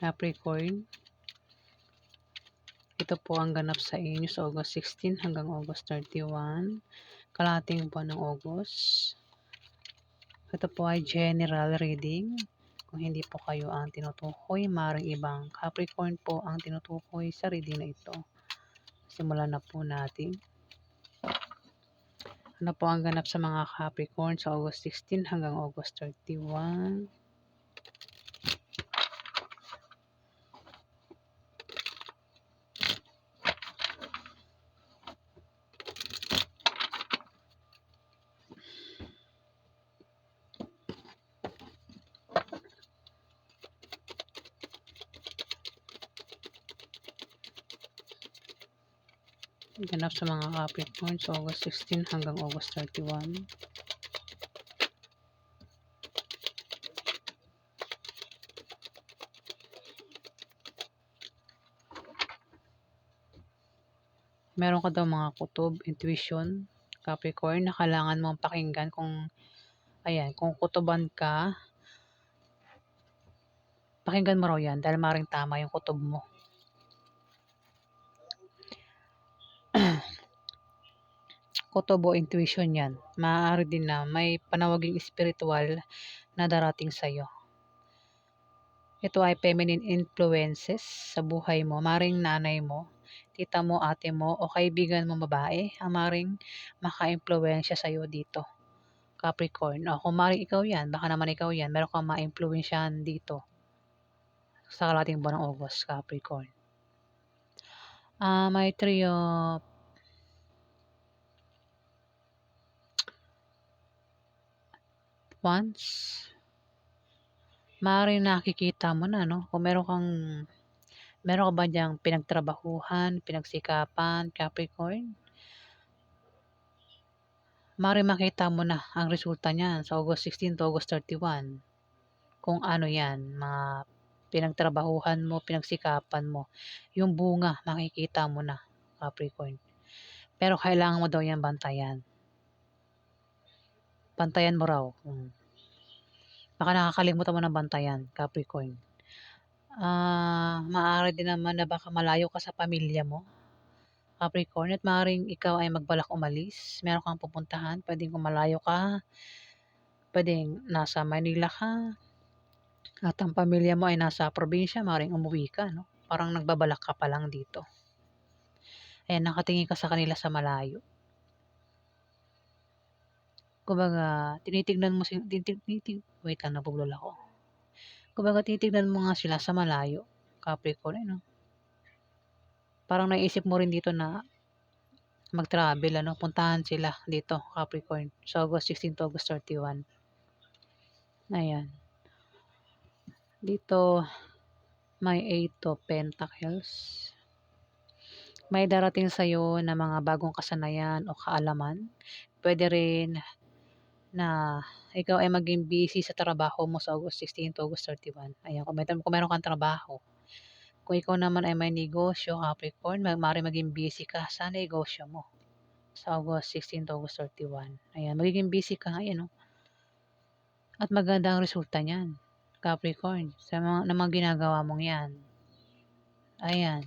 Capricorn. Ito po ang ganap sa inyo sa August 16 hanggang August 31. Kalahating buwan ng August. Ito po ay general reading. Kung hindi po kayo ang tinutukoy, maaaring ibang Capricorn po ang tinutukoy sa reading na ito. Simulan na po natin. Ano po ang ganap sa mga Capricorn sa August 16 hanggang August 31? Ganap sa mga Capricorn sa August 16 hanggang August 31. Meron ka daw mga kutob, intuition, Capricorn, na kailangan mong pakinggan kung, ayan, kung kutoban ka, pakinggan mo raw yan dahil maring tama yung kutob mo. Kutob o intuition yan. Maaari din na may panawaging spiritual na darating sa'yo. Ito ay feminine influences sa buhay mo. Maring nanay mo, tita mo, ate mo, o kaibigan mo babae ang maring maka-impluensya sa'yo dito. Capricorn. O kung maring ikaw yan, baka naman ikaw yan, meron kang ma-influensyahan dito sa kalating buwan ng August, Capricorn. May trio once. Maaaring nakikita mo na, no? Kung meron ka ba diyang pinagtrabahuhan, pinagsikapan, Capricorn? Maaaring makita mo na ang resulta niyan sa August 16 to August 31. Kung ano yan, mga pinagtrabahuhan mo, pinagsikapan mo. Yung bunga, makikita mo na, Capricorn. Pero kailangan mo daw yan bantayan. Bantayan mo raw. Baka nakakalimutan mo ng bantayan, Capricorn. Maaari din naman na baka malayo ka sa pamilya mo, Capricorn, at maaaring ikaw ay magbalak umalis. Meron kang pupuntahan, pwedeng kung malayo ka, pwedeng nasa Manila ka, at ang pamilya mo ay nasa probinsya, maaaring umuwi ka, no? Parang nagbabalak ka pa lang dito. Ayan, nakatingin ka sa kanila sa malayo. Kumbaga, tinitignan mo wait lang, nabubulol ako. Kumbaga, titignan mo nga sila sa malayo, Capricorn, no? Parang naisip mo rin dito na mag-travel, puntahan sila dito, Capricorn, sa August 16 to August 31. Ayan. Dito, may 8 of Pentacles. May darating sa'yo na mga bagong kasanayan o kaalaman. Pwede rin na ikaw ay maging busy sa trabaho mo sa August 16 to August 31. Ayan, kung meron kang trabaho. Kung ikaw naman ay may negosyo, Capricorn, maaari maging busy ka sa negosyo mo sa August 16 to August 31. Ayan, magiging busy ka ngayon, no? At maganda ang resulta niyan, Capricorn, sa mga ginagawa mong yan. Ayan.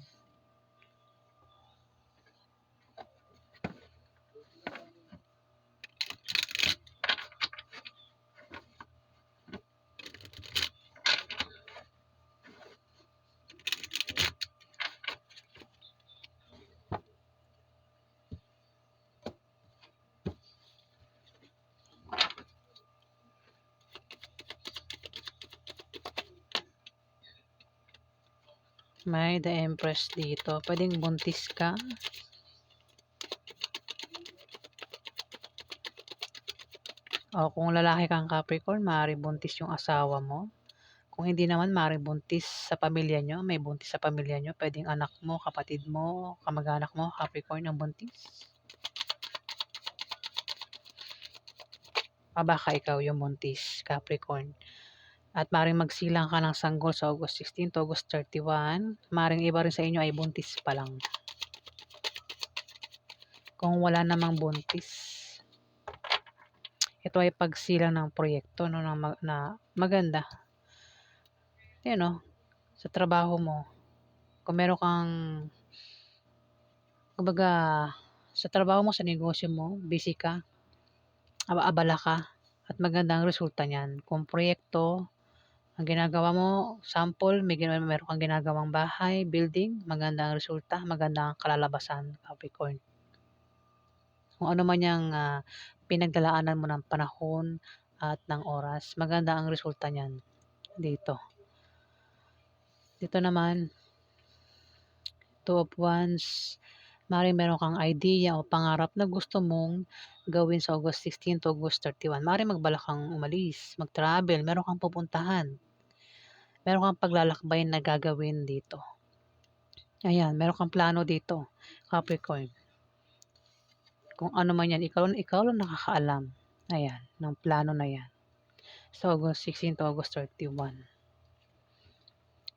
May the Empress dito. Pwedeng buntis ka. O kung lalaki kang Capricorn, maaari buntis yung asawa mo. Kung hindi naman, maaari buntis sa pamilya nyo. May buntis sa pamilya nyo. Pwedeng anak mo, kapatid mo, kamag-anak mo, Capricorn, ang buntis. Baka ikaw yung buntis, Capricorn. At maring magsilang ka ng sanggol sa August 16 to August 31. Maring iba rin sa inyo ay buntis pa lang. Kung wala namang buntis, ito ay pagsilang ng proyekto, no, na maganda. Yan, no? sa trabaho mo, kung meron kang, kumbaga, sa trabaho mo, sa negosyo mo, busy ka, abala ka, at maganda ang resulta niyan. Kung proyekto, ang ginagawa mo, sample, meron kang ginagawang bahay, building, maganda ang resulta, maganda ang kalalabasan, Capricorn. Kung ano man yung pinaglalaanan mo ng panahon at ng oras, maganda ang resulta niyan dito. Dito naman, Two of Wands, maaaring meron kang idea o pangarap na gusto mong gawin sa August 16 to August 31. Maaaring magbalak kang umalis, mag-travel, meron kang pupuntahan. Meron kang paglalakbay na gagawin dito. Ayan, meron kang plano dito, Capricorn. Kung ano man yan, ikaw lang nakakaalam. Ayan, ng plano na yan. Sa August 16 to August 31.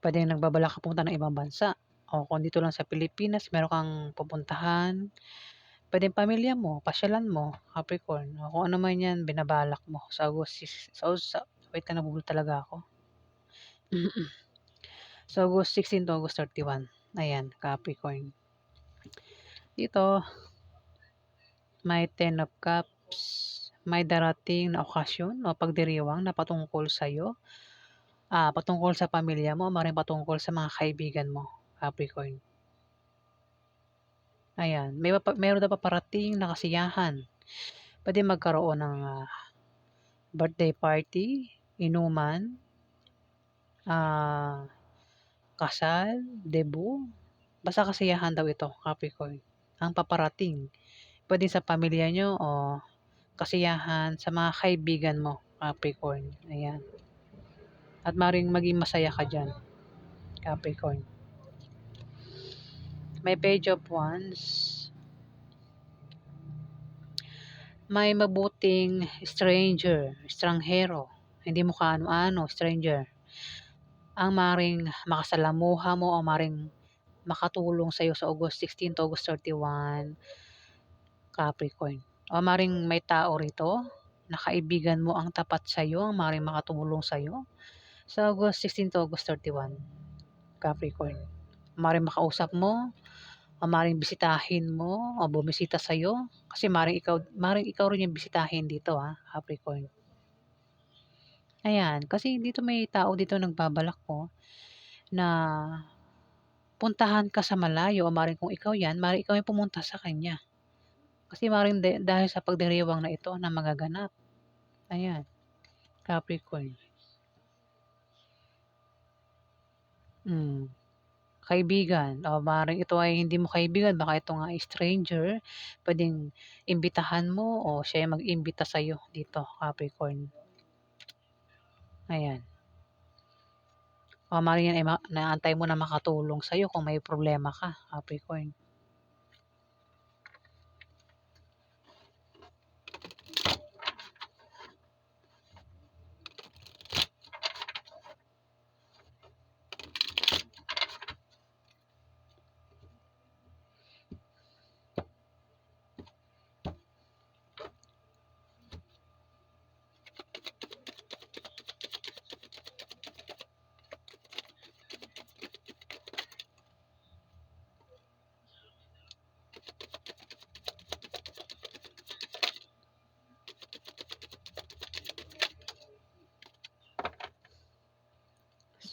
Pwedeng nagbabalak ka pumunta ng ibang bansa. O kung dito lang sa Pilipinas, meron kang pupuntahan. Pwedeng pamilya mo, pasyalan mo, Capricorn. O kung ano man yan, binabalak mo. Sa August, wait ka, nabubul talaga ako. Sa August 16 to August 31. Ayan, Capricorn. Dito, may 10 of Cups. May darating na okasyon o pagdiriwang na patungkol sa'yo. Patungkol sa pamilya mo, maaaring patungkol sa mga kaibigan mo, Capricorn. Ayan, meron daw paparating na kasiyahan. Pwede magkaroon ng birthday party, inuman, ah, kasal, debut. Basta kasiyahan daw ito, Capricorn. Ang paparating. Pwede sa pamilya nyo o kasiyahan sa mga kaibigan mo, Capricorn. Ayan. At maring maging masaya ka dyan, Capricorn. May Page of Wands. May mabuting stranger, estranghero, hindi mo kaano-ano, stranger, ang maring makasalamuha mo o maring makatulong sa'yo sa August 16 to August 31, Capricorn. O maring may tao rito na kaibigan mo ang tapat sa'yo, ang maring makatulong sa'yo sa August 16 to August 31, Capricorn. Maring makausap mo, o maring bisitahin mo o bumisita sa'yo kasi maring ikaw rin yung bisitahin dito, Capricorn. Ayan, kasi dito may tao dito nagbabalak po na puntahan ka sa malayo o maaaring kung ikaw 'yan, maaaring ikaw yung pumunta sa kanya. Kasi maaaring dahil sa pagdiriwang na ito na magaganap. Ayan, Capricorn. Hmm, kaibigan o maaaring ito ay hindi mo kaibigan, baka ito nga ay stranger, puwedeng imbitahan mo o siya yung mag-imbita sa'yo dito, Capricorn. Ayan. O maaaring yan ay inaantay mo na makatulong sa'yo kung may problema ka, Capricorn.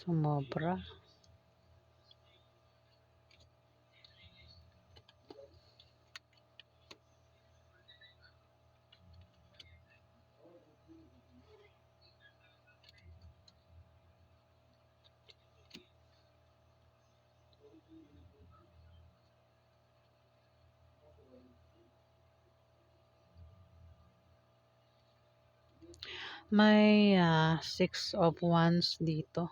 Sumobra. May, 6 of Wands dito.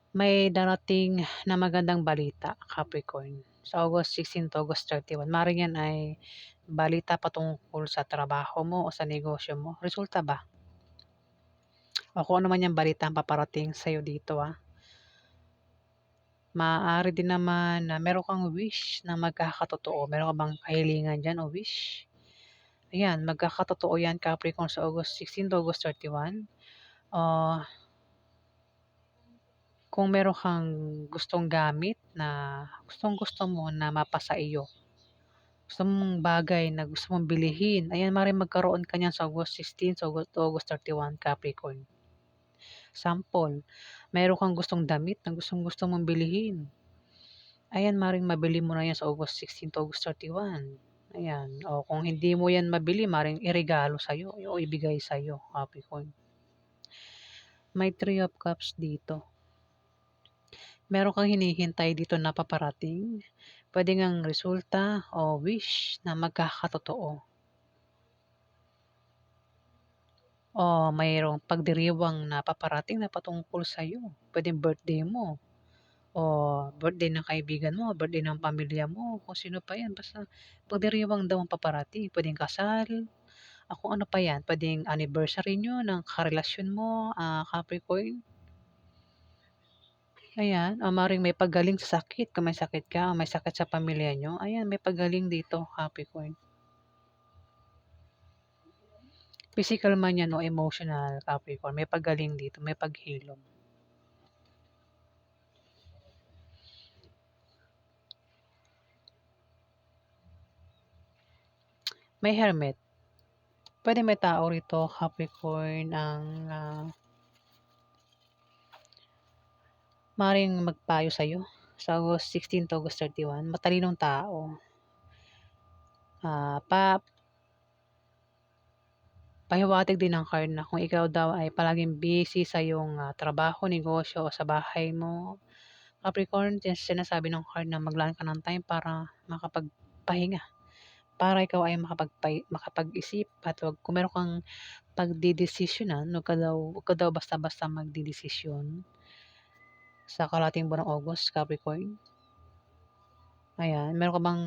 May darating na magandang balita, Capricorn, sa August 16 to August 31. Maaaring yan ay balita patungkol sa trabaho mo o sa negosyo mo. Resulta ba? O kung ano man yung balita ang paparating sa'yo dito, Maaari din naman na meron kang wish na magkakatotoo. Meron ka bang kahilingan diyan o wish? Ayan, magkakatotoo yan, Capricorn, sa August 16 to August 31. Ah, Kung meron kang gustong gamit na gustong-gusto mo na mapasa iyo, gusto mong bagay na gusto mong bilhin, ayan maaaring magkaroon ka niyan sa August 16 to August 31, Capricorn. Sample, meron kang gustong damit na gustong-gusto mong bilhin, ayan maaaring mabili mo na yan sa August 16 to August 31. Ayan, o kung hindi mo yan mabili, maaaring iregalo sa'yo o ibigay sa'yo, Capricorn. May 3 of Cups dito. Meron kang hinihintay dito na paparating, puwede ngang resulta o wish na magkakatotoo. O mayroong pagdiriwang na paparating na patungkol sa'yo, puwedeng birthday mo o birthday ng kaibigan mo, birthday ng pamilya mo, kung sino pa 'yan basta pagdiriwang daw ang paparating. Puwedeng kasal, kung ano pa 'yan, puwedeng anniversary niyo ng karelasyon mo, Capricorn. Ayan, maaaring may paggaling sa sakit, kung may sakit ka o may sakit sa pamilya niyo, ayan may paggaling dito, Capricorn. Physical man 'yan o emotional, Capricorn, may paggaling dito, may paghilom. May Hermit, puwedeng may tao rito, Capricorn, ang, maaaring magpayo sa'yo sa August 16 to August 31, matalinong tao. Pa pahiwatig din ng card na kung ikaw daw ay palaging busy sa iyong, trabaho, negosyo o sa bahay mo, Capricorn, sinasabi ng card na maglaan ka ng time para makapagpahinga, para ikaw ay makapag-isip at kung meron kang pagdedesisyonan, huwag ka daw basta-basta magdedesisyon sa kalahating buwan ng August, Capricorn. Ayan, meron ka bang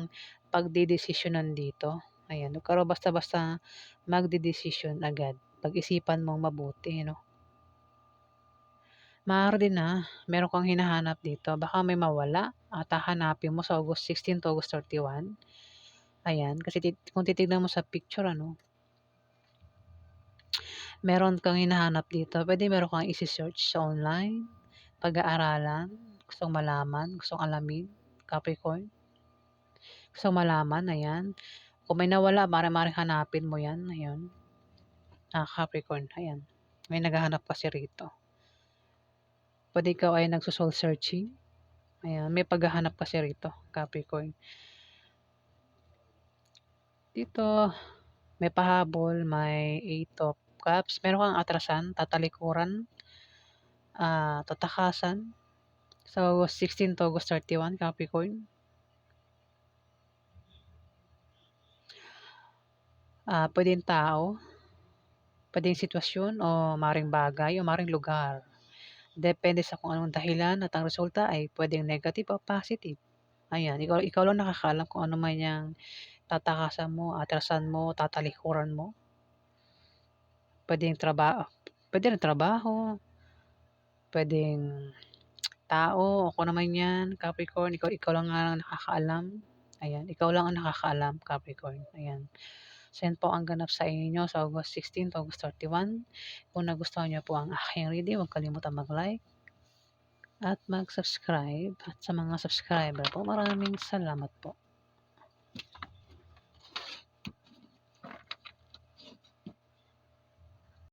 pagdedesisyonan dito? Ayan, huwag ka raw basta-basta magdedesisyon agad. Pag-isipan mong mabuti, 'no? Maaari din na meron kang hinahanap dito, baka may mawala at hahanapin mo sa August 16 to August 31. Ayan, kasi kung titignan mo sa picture ano, meron kang hinahanap dito. Puwede meron kang ise-search sa online, pag-aaralan, gustong malaman, gustong alamin, Capricorn. Gustong malaman, ayan. Kung may nawala, maaaring hanapin mo 'yan, ayun. Capricorn, ayan. May naghahanap kasi rito. Puwede ikaw ay nagso-soul searching, ayan. May paghahanap kasi rito, Capricorn. Dito, may pahabol, may 8 of Cups. Meron kang atrasan, tatalikuran, tatakasan sa August 16 to August 31, Capricorn. Puwedeng tao, puwedeng sitwasyon o maaaring bagay o maaaring lugar. Depende sa kung anong dahilan at ang resulta ay puwedeng negative o positive. Ayan, ikaw ikaw lang nakakaalam kung ano man yang tatakasan mo, atrasan mo, tatalikuran mo. Puwedeng puwede rin trabaho, puwedeng tao o kung ano man 'yan, Capricorn, ikaw ikaw lang ang nakakaalam. Ayan, ikaw lang ang nakakaalam, Capricorn, ayan. So, 'yan po ang ganap sa inyo sa August 16 to August 31. Kung nagustuhan niyo po ang aking reading, huwag kalimutang mag-like at mag-subscribe. At sa mga subscriber po, maraming salamat po.